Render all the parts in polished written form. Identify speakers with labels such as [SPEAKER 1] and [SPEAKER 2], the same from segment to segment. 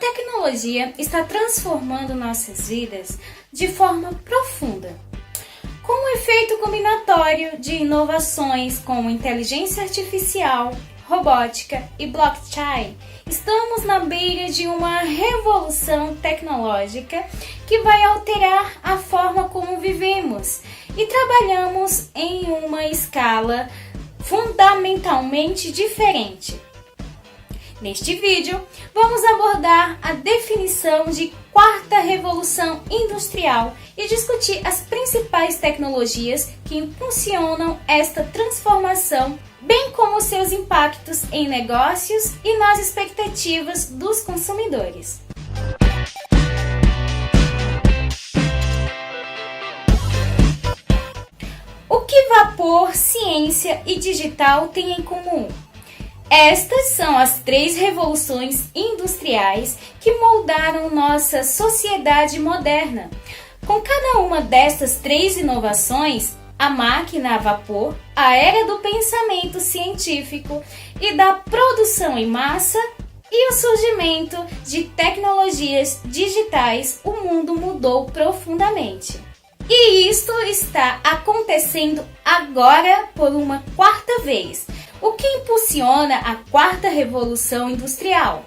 [SPEAKER 1] tecnologia está transformando nossas vidas de forma profunda. Com um efeito combinatório de inovações como inteligência artificial, robótica e blockchain, estamos na beira de uma revolução tecnológica que vai alterar a forma como vivemos e trabalhamos em uma escala fundamentalmente diferente. Neste vídeo, vamos abordar a definição de quarta revolução industrial e discutir as principais tecnologias que impulsionam esta transformação, bem como seus impactos em negócios e nas expectativas dos consumidores. O que vapor, ciência e digital têm em comum? Estas são as três revoluções industriais que moldaram nossa sociedade moderna. Com cada uma destas três inovações, a máquina a vapor, a era do pensamento científico e da produção em massa e o surgimento de tecnologias digitais, o mundo mudou profundamente. E isto está acontecendo agora por uma quarta vez. O que impulsiona a quarta revolução industrial?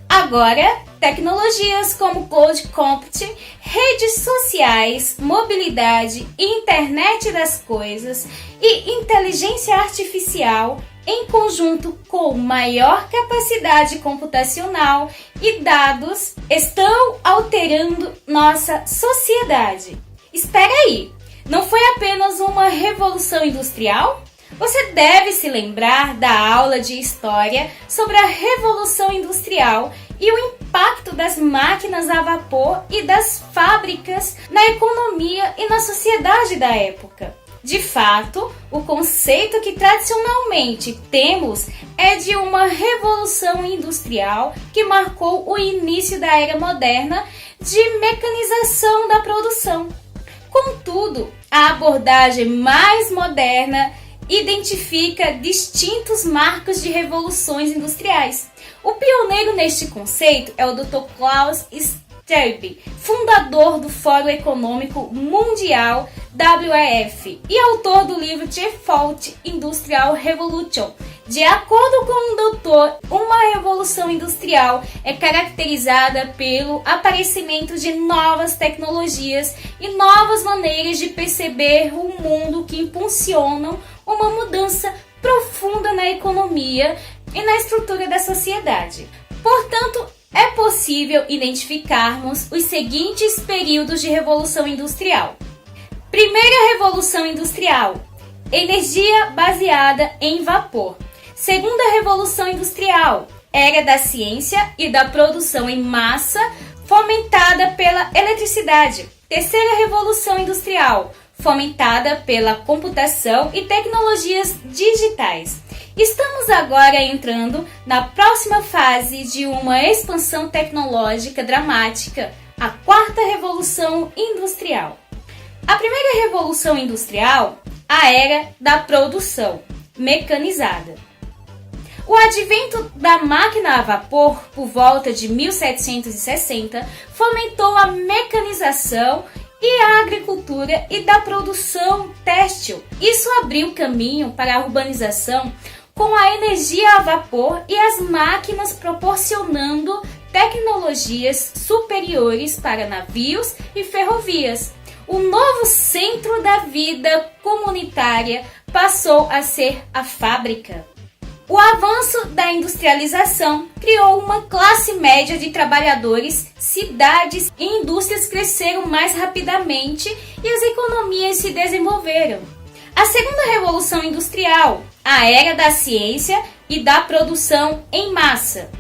[SPEAKER 1] Agora, tecnologias como cloud computing, redes sociais, mobilidade, internet das coisas e inteligência artificial, em conjunto com maior capacidade computacional e dados, estão alterando nossa sociedade. Espera aí, não foi apenas uma revolução industrial? Você deve se lembrar da aula de história sobre a Revolução Industrial e o impacto das máquinas a vapor e das fábricas na economia e na sociedade da época. De fato, o conceito que tradicionalmente temos é de uma revolução industrial que marcou o início da era moderna de mecanização da produção. Contudo, a abordagem mais moderna identifica distintos marcos de revoluções industriais. O pioneiro neste conceito é o Dr. Klaus Schwab, fundador do Fórum Econômico Mundial WEF e autor do livro The Fourth Industrial Revolution. De acordo com o doutor, uma revolução industrial é caracterizada pelo aparecimento de novas tecnologias e novas maneiras de perceber o mundo que impulsionam uma mudança profunda na economia e na estrutura da sociedade. Portanto, é possível identificarmos os seguintes períodos de revolução industrial. Primeira revolução industrial: energia baseada em vapor. Segunda revolução industrial: era da ciência e da produção em massa fomentada pela eletricidade. Terceira revolução industrial: fomentada pela computação e tecnologias digitais. Estamos agora entrando na próxima fase de uma expansão tecnológica dramática, a quarta revolução industrial. A primeira revolução industrial, a era da produção mecanizada. O advento da máquina a vapor por volta de 1760 fomentou a mecanização e a agricultura e da produção têxtil. Isso abriu caminho para a urbanização com a energia a vapor e as máquinas proporcionando tecnologias superiores para navios e ferrovias. O novo centro da vida comunitária passou a ser a fábrica. O avanço da industrialização criou uma classe média de trabalhadores, cidades e indústrias cresceram mais rapidamente e as economias se desenvolveram. A segunda revolução industrial, a era da ciência e da produção em massa.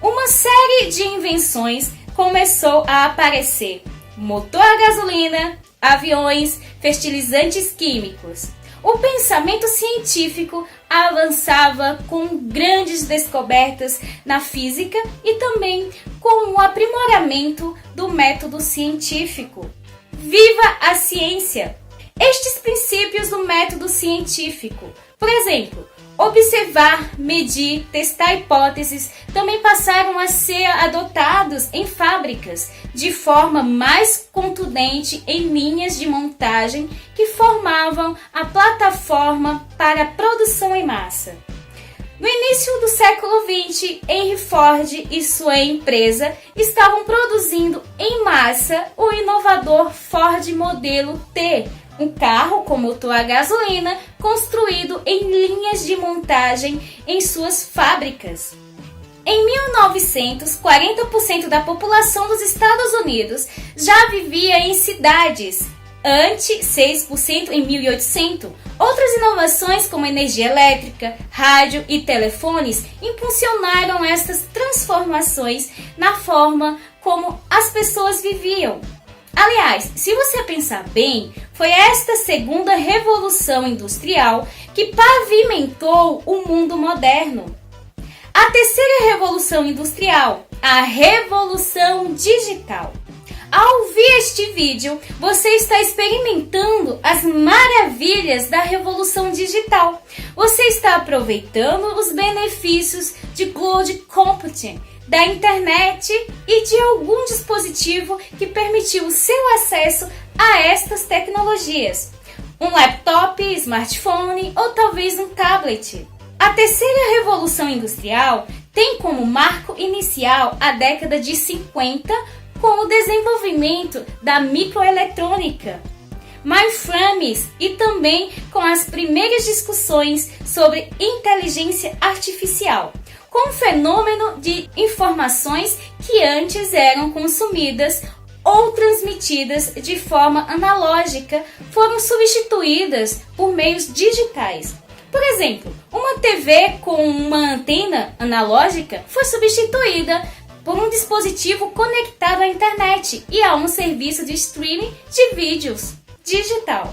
[SPEAKER 1] Uma série de invenções começou a aparecer: motor a gasolina, aviões, fertilizantes químicos. O pensamento científico avançava com grandes descobertas na física e também com o aprimoramento do método científico. Viva a ciência! Estes princípios do método científico, por exemplo, Observar, medir, testar hipóteses também passaram a ser adotados em fábricas de forma mais contundente em linhas de montagem que formavam a plataforma para a produção em massa. No início do século XX, Henry Ford e sua empresa estavam produzindo em massa o inovador Ford Modelo T, um carro com motor a gasolina construído em linhas de montagem em suas fábricas. Em 1900, 40% da população dos Estados Unidos já vivia em cidades, ante 6% em 1800. Outras inovações como energia elétrica, rádio e telefones impulsionaram estas transformações na forma como as pessoas viviam. Aliás, se você pensar bem, foi esta segunda revolução industrial que pavimentou o mundo moderno. A terceira revolução industrial, a revolução digital. Ao ouvir este vídeo, você está experimentando as maravilhas da revolução digital. Você está aproveitando os benefícios de cloud computing, da internet e de algum dispositivo que permitiu o seu acesso a estas tecnologias. Um laptop, smartphone ou talvez um tablet. A terceira revolução industrial tem como marco inicial a década de 50 com o desenvolvimento da microeletrônica, mainframes e também com as primeiras discussões sobre inteligência artificial, com o fenômeno de informações que antes eram consumidas ou transmitidas de forma analógica foram substituídas por meios digitais. Por exemplo, uma TV com uma antena analógica foi substituída por um dispositivo conectado à internet e a um serviço de streaming de vídeos digital.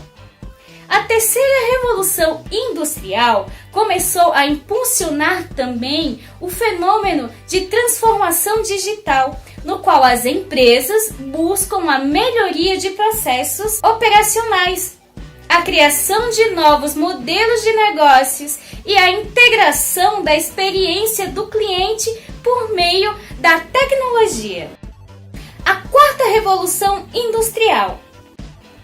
[SPEAKER 1] A terceira revolução industrial começou a impulsionar também o fenômeno de transformação digital, no qual as empresas buscam a melhoria de processos operacionais, a criação de novos modelos de negócios e a integração da experiência do cliente por meio da tecnologia. A quarta revolução industrial.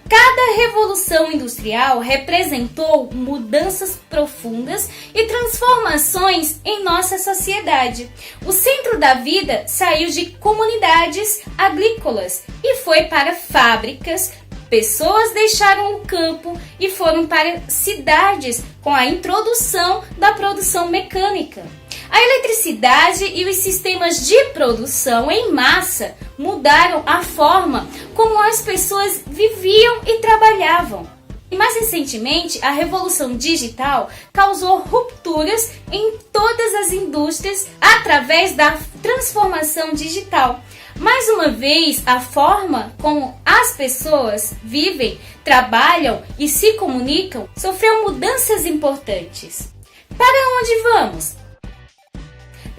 [SPEAKER 1] Cada revolução industrial representou mudanças profundas e transformações em nossa sociedade. O centro da vida saiu de comunidades agrícolas e foi para fábricas. Pessoas deixaram o campo e foram para cidades com a introdução da produção mecânica. A eletricidade e os sistemas de produção em massa mudaram a forma como as pessoas viviam e trabalhavam. E mais recentemente, a revolução digital causou rupturas em todas as indústrias através da transformação digital. Mais uma vez, a forma como as pessoas vivem, trabalham e se comunicam sofreu mudanças importantes. Para onde vamos?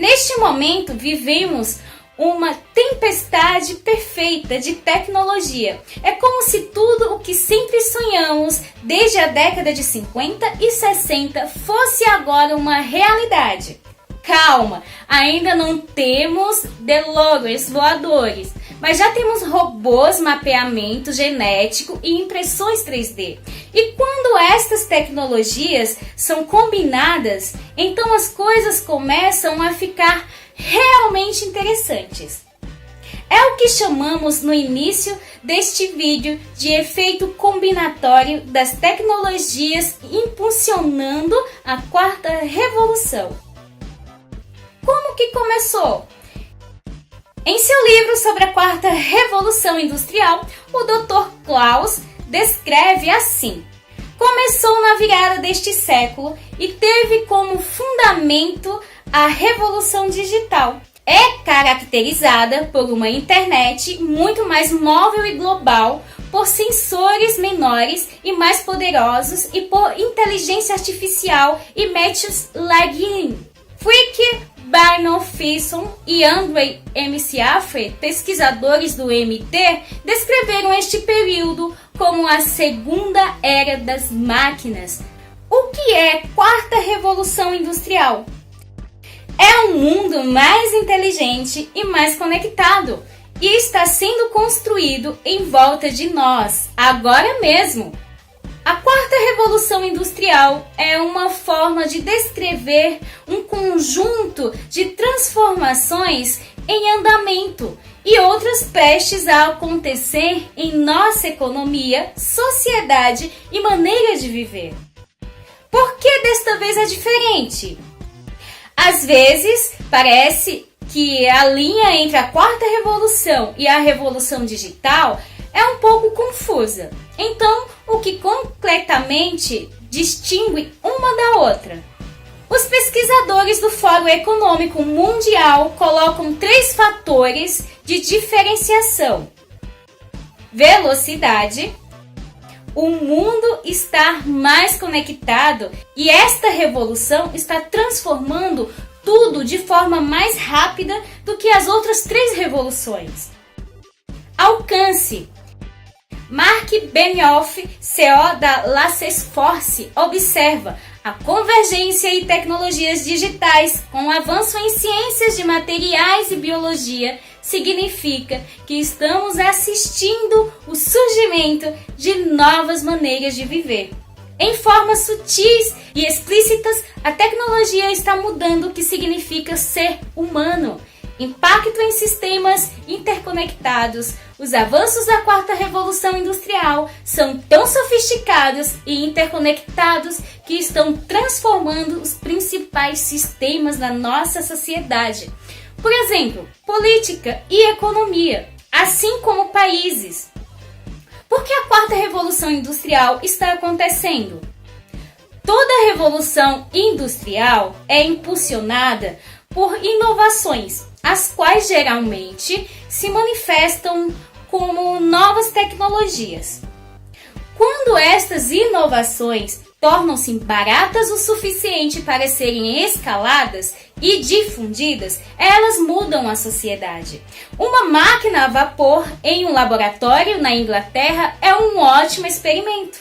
[SPEAKER 1] Neste momento, vivemos uma tempestade perfeita de tecnologia. É como se tudo o que sempre sonhamos desde a década de 50 e 60 fosse agora uma realidade. Calma, ainda não temos DeLoreans voadores, mas já temos robôs, mapeamento genético e impressões 3D. E quando estas tecnologias são combinadas, então as coisas começam a ficar realmente interessantes. É o que chamamos no início deste vídeo de efeito combinatório das tecnologias impulsionando a quarta revolução. Como que começou? Em seu livro sobre a quarta revolução industrial, o Dr. Klaus descreve assim: começou na virada deste século e teve como fundamento a revolução digital. É caracterizada por uma internet muito mais móvel e global, por sensores menores e mais poderosos e por inteligência artificial e machine learning. Frick, Barnum Fisson e Andrei McAfee, pesquisadores do MIT, descreveram este período como a segunda era das máquinas, O que é quarta revolução industrial? É um mundo mais inteligente e mais conectado e está sendo construído em volta de nós, agora mesmo. A quarta revolução industrial é uma forma de descrever um conjunto de transformações em andamento e outras prestes a acontecer em nossa economia, sociedade e maneira de viver. Por que desta vez é diferente? Às vezes, parece que a linha entre a quarta revolução e a revolução digital é um pouco confusa. Então, o que completamente distingue uma da outra? Os pesquisadores do Fórum Econômico Mundial colocam 3 fatores de diferenciação: velocidade, o mundo estar mais conectado e esta revolução está transformando tudo de forma mais rápida do que as outras 3 revoluções. Alcance. Mark Benioff, CEO da Salesforce, observa a convergência e tecnologias digitais com o avanço em ciências de materiais e biologia significa que estamos assistindo o surgimento de novas maneiras de viver. Em formas sutis e explícitas, a tecnologia está mudando o que significa ser humano. Impacto em sistemas interconectados. Os avanços da quarta revolução industrial são tão sofisticados e interconectados que estão transformando os principais sistemas da nossa sociedade. Por exemplo, política e economia, assim como países. Por que a quarta revolução industrial está acontecendo? Toda revolução industrial é impulsionada por inovações, as quais geralmente se manifestam como novas tecnologias. Quando estas inovações tornam-se baratas o suficiente para serem escaladas e difundidas, elas mudam a sociedade. Uma máquina a vapor em um laboratório na Inglaterra é um ótimo experimento.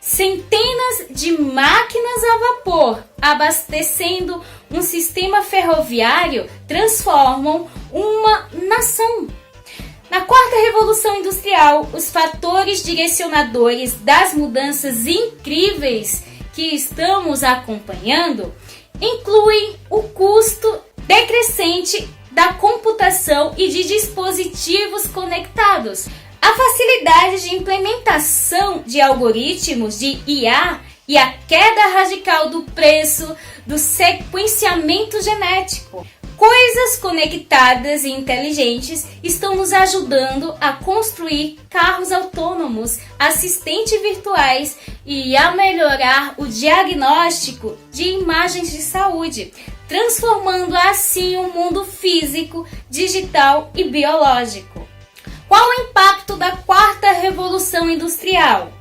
[SPEAKER 1] Centenas de máquinas a vapor abastecendo um sistema ferroviário transformam uma nação. Na quarta revolução industrial, os fatores direcionadores das mudanças incríveis que estamos acompanhando incluem o custo decrescente da computação e de dispositivos conectados, a facilidade de implementação de algoritmos de IA e a queda radical do preço do sequenciamento genético. Coisas conectadas e inteligentes estão nos ajudando a construir carros autônomos, assistentes virtuais e a melhorar o diagnóstico de imagens de saúde, transformando assim o mundo físico, digital e biológico. Qual o impacto da quarta revolução industrial?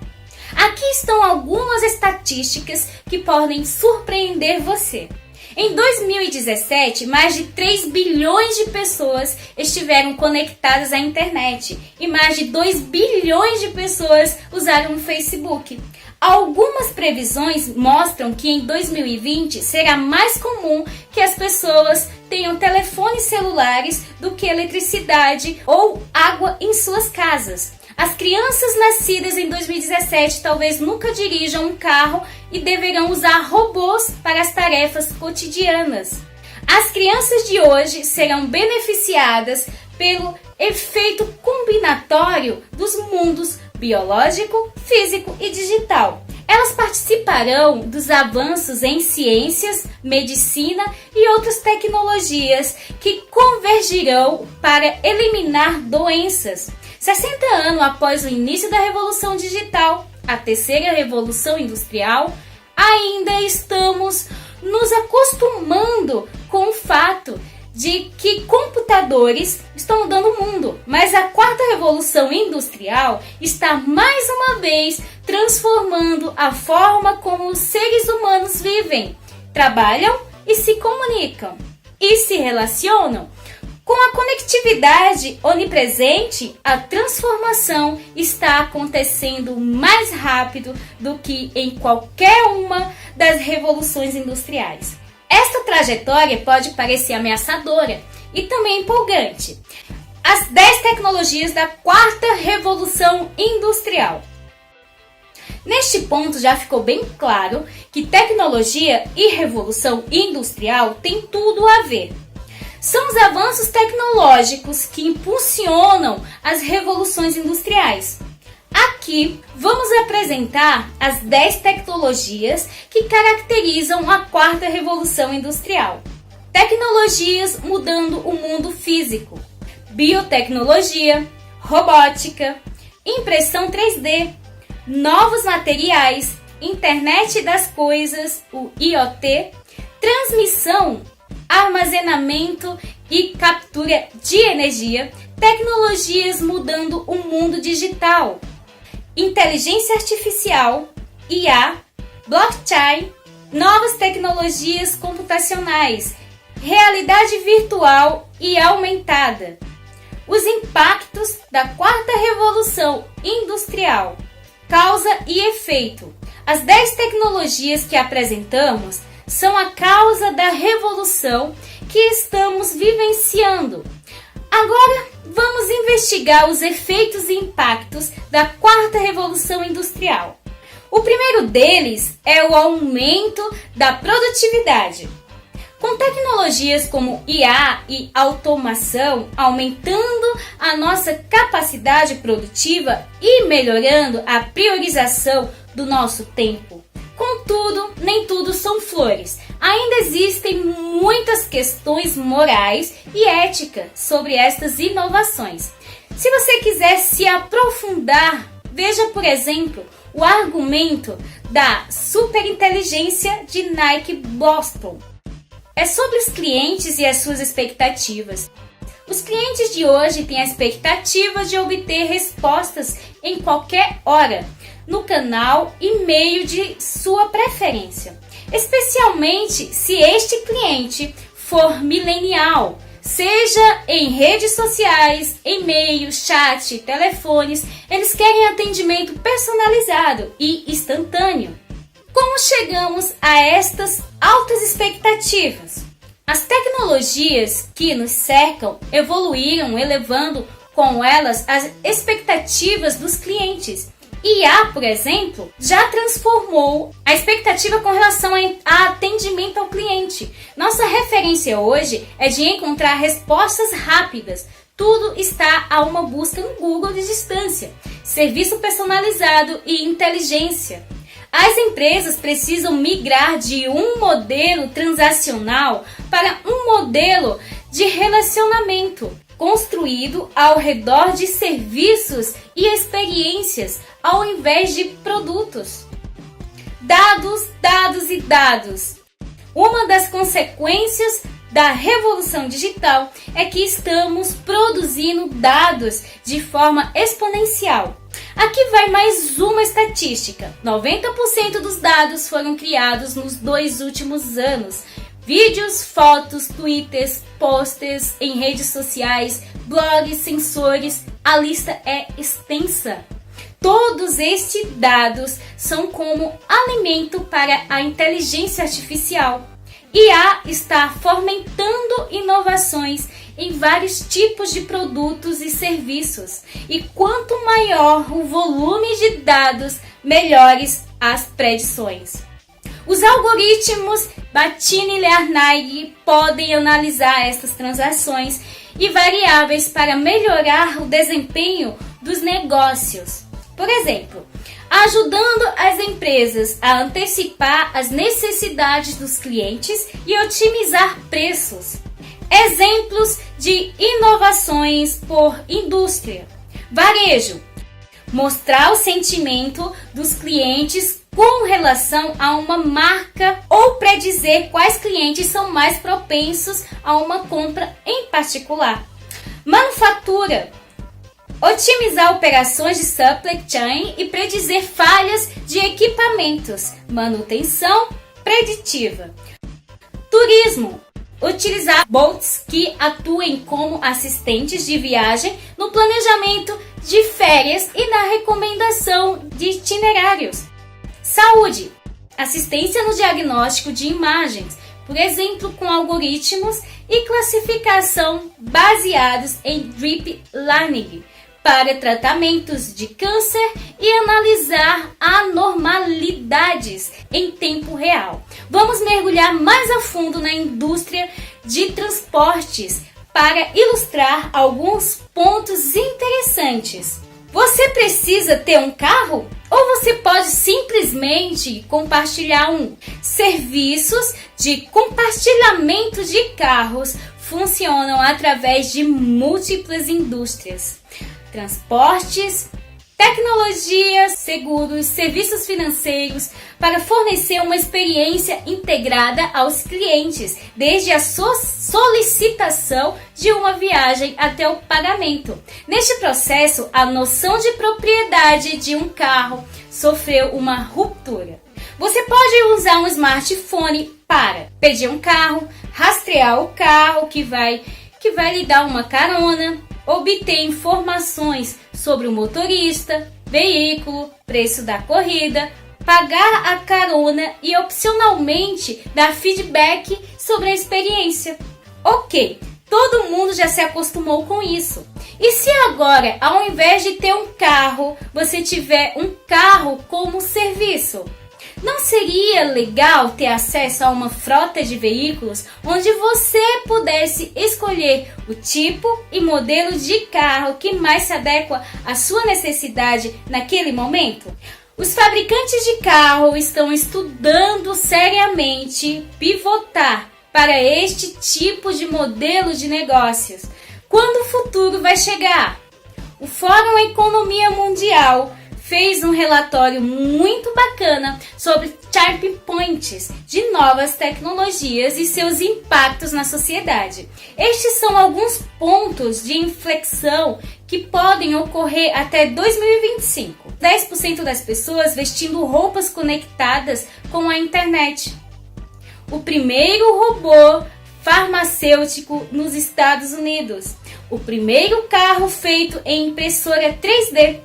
[SPEAKER 1] Aqui estão algumas estatísticas que podem surpreender você. Em 2017, mais de 3 bilhões de pessoas estiveram conectadas à internet e mais de 2 bilhões de pessoas usaram o Facebook. Algumas previsões mostram que em 2020 será mais comum que as pessoas tenham telefones celulares do que eletricidade ou água em suas casas. As crianças nascidas em 2017 talvez nunca dirijam um carro e deverão usar robôs para as tarefas cotidianas. As crianças de hoje serão beneficiadas pelo efeito combinatório dos mundos biológico, físico e digital. Elas participarão dos avanços em ciências, medicina e outras tecnologias que convergirão para eliminar doenças. 60 anos após o início da Revolução Digital, a terceira Revolução Industrial, ainda estamos nos acostumando com o fato de que computadores estão mudando o mundo, mas a quarta Revolução Industrial está mais uma vez transformando a forma como os seres humanos vivem, trabalham e se comunicam e se relacionam. Com a conectividade onipresente, a transformação está acontecendo mais rápido do que em qualquer uma das revoluções industriais. Esta trajetória pode parecer ameaçadora e também empolgante. As 10 tecnologias da quarta revolução industrial. Neste ponto já ficou bem claro que tecnologia e revolução industrial têm tudo a ver. São os avanços tecnológicos que impulsionam as revoluções industriais. Aqui vamos apresentar as 10 tecnologias que caracterizam a quarta revolução industrial. Tecnologias mudando o mundo físico: biotecnologia, robótica, impressão 3D, novos materiais, internet das coisas, o IoT, transmissão, armazenamento e captura de energia, tecnologias mudando o mundo digital, inteligência artificial, IA, blockchain, novas tecnologias computacionais, realidade virtual e aumentada. Os impactos da quarta revolução industrial, causa e efeito. As 10 tecnologias que apresentamos são a causa da revolução que estamos vivenciando. Agora vamos investigar os efeitos e impactos da quarta revolução industrial. O primeiro deles é o aumento da produtividade. Com tecnologias como IA e automação aumentando a nossa capacidade produtiva e melhorando a priorização do nosso tempo. Contudo, nem tudo são flores. Ainda existem muitas questões morais e éticas sobre estas inovações. Se você quiser se aprofundar, veja, por exemplo, o argumento da superinteligência de Nike Boston. É sobre os clientes e as suas expectativas. Os clientes de hoje têm a expectativa de obter respostas em qualquer hora, no canal e meio de sua preferência, especialmente se este cliente for millennial, seja em redes sociais, e-mail, chat, telefones. Eles querem atendimento personalizado e instantâneo. Como chegamos a estas altas expectativas? As tecnologias que nos cercam evoluíram, elevando com elas as expectativas dos clientes. IA, por exemplo, já transformou a expectativa com relação a atendimento ao cliente. Nossa referência hoje é de encontrar respostas rápidas. Tudo está a uma busca no Google de distância, serviço personalizado e inteligência. As empresas precisam migrar de um modelo transacional para um modelo de relacionamento, construído ao redor de serviços e experiências, ao invés de produtos. Dados, dados e dados. Uma das consequências da revolução digital é que estamos produzindo dados de forma exponencial. Aqui vai mais uma estatística: 90% dos dados foram criados nos 2 últimos anos. Vídeos, fotos, twitters, posters em redes sociais, blogs, sensores, a lista é extensa. Todos estes dados são como alimento para a inteligência artificial. IA está fomentando inovações em vários tipos de produtos e serviços. E quanto maior o volume de dados, melhores as predições. Os algoritmos Machine Learning podem analisar essas transações e variáveis para melhorar o desempenho dos negócios. Por exemplo, ajudando as empresas a antecipar as necessidades dos clientes e otimizar preços. Exemplos de inovações por indústria. Varejo. Mostrar o sentimento dos clientes com relação a uma marca ou predizer quais clientes são mais propensos a uma compra em particular. Manufatura. Otimizar operações de supply chain e predizer falhas de equipamentos. Manutenção preditiva. Turismo. Utilizar bots que atuem como assistentes de viagem no planejamento de férias e na recomendação de itinerários. Saúde. Assistência no diagnóstico de imagens, por exemplo, com algoritmos e classificação baseados em Deep Learning para tratamentos de câncer e analisar anormalidades em tempo real. Vamos mergulhar mais a fundo na indústria de transportes para ilustrar alguns pontos interessantes. Você precisa ter um carro? Ou você pode simplesmente compartilhar um? Serviços de compartilhamento de carros funcionam através de múltiplas indústrias. Transportes, tecnologia, seguros, serviços financeiros, para fornecer uma experiência integrada aos clientes, desde a solicitação de uma viagem até o pagamento. Neste processo, a noção de propriedade de um carro sofreu uma ruptura. Você pode usar um smartphone para pedir um carro, rastrear o carro que vai lhe dar uma carona, obter informações sobre o motorista, veículo, preço da corrida, pagar a carona e opcionalmente dar feedback sobre a experiência. Ok, todo mundo já se acostumou com isso. E se agora, ao invés de ter um carro, você tiver um carro como serviço? Não seria legal ter acesso a uma frota de veículos onde você pudesse escolher o tipo e modelo de carro que mais se adequa à sua necessidade naquele momento? Os fabricantes de carro estão estudando seriamente pivotar para este tipo de modelo de negócios. Quando o futuro vai chegar? O Fórum Economia Mundial fez um relatório muito bacana sobre charge points de novas tecnologias e seus impactos na sociedade. Estes são alguns pontos de inflexão que podem ocorrer até 2025. 10% das pessoas vestindo roupas conectadas com a internet. O primeiro robô farmacêutico nos Estados Unidos. O primeiro carro feito em impressora 3D.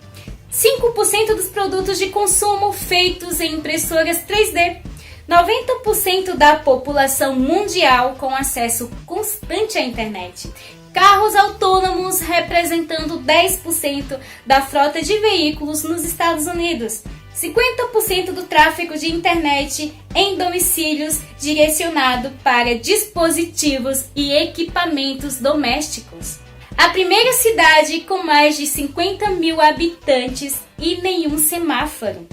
[SPEAKER 1] 5% dos produtos de consumo feitos em impressoras 3D. 90% da população mundial com acesso constante à internet. Carros autônomos representando 10% da frota de veículos nos Estados Unidos. 50% do tráfego de internet em domicílios direcionado para dispositivos e equipamentos domésticos. A primeira cidade com mais de 50 mil habitantes e nenhum semáforo.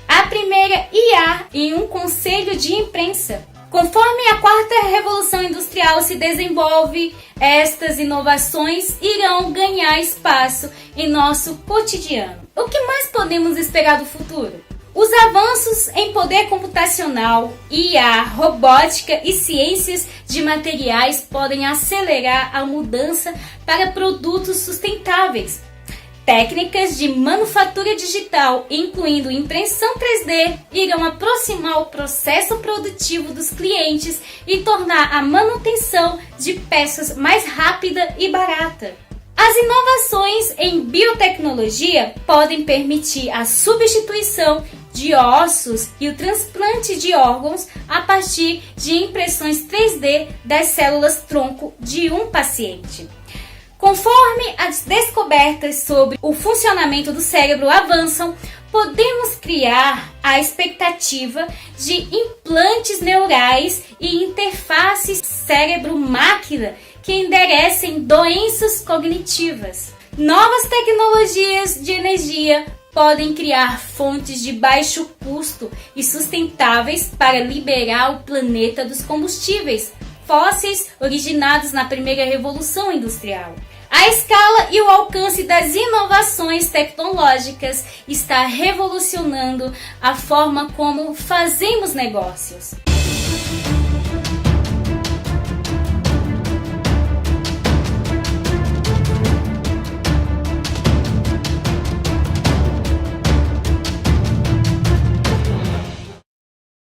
[SPEAKER 1] A primeira IA em um conselho de imprensa. Conforme a quarta revolução industrial se desenvolve, estas inovações irão ganhar espaço em nosso cotidiano. O que mais podemos esperar do futuro? Os avanços em poder computacional, IA, robótica e ciências de materiais podem acelerar a mudança para produtos sustentáveis. Técnicas de manufatura digital, incluindo impressão 3D, irão aproximar o processo produtivo dos clientes e tornar a manutenção de peças mais rápida e barata. As inovações em biotecnologia podem permitir a substituição de ossos e o transplante de órgãos a partir de impressões 3D das células-tronco de um paciente. Conforme as descobertas sobre o funcionamento do cérebro avançam, podemos criar a expectativa de implantes neurais e interfaces cérebro-máquina que enderecem doenças cognitivas. Novas tecnologias de energia podem criar fontes de baixo custo e sustentáveis para liberar o planeta dos combustíveis fósseis originados na primeira revolução industrial. A escala e o alcance das inovações tecnológicas está revolucionando a forma como fazemos negócios.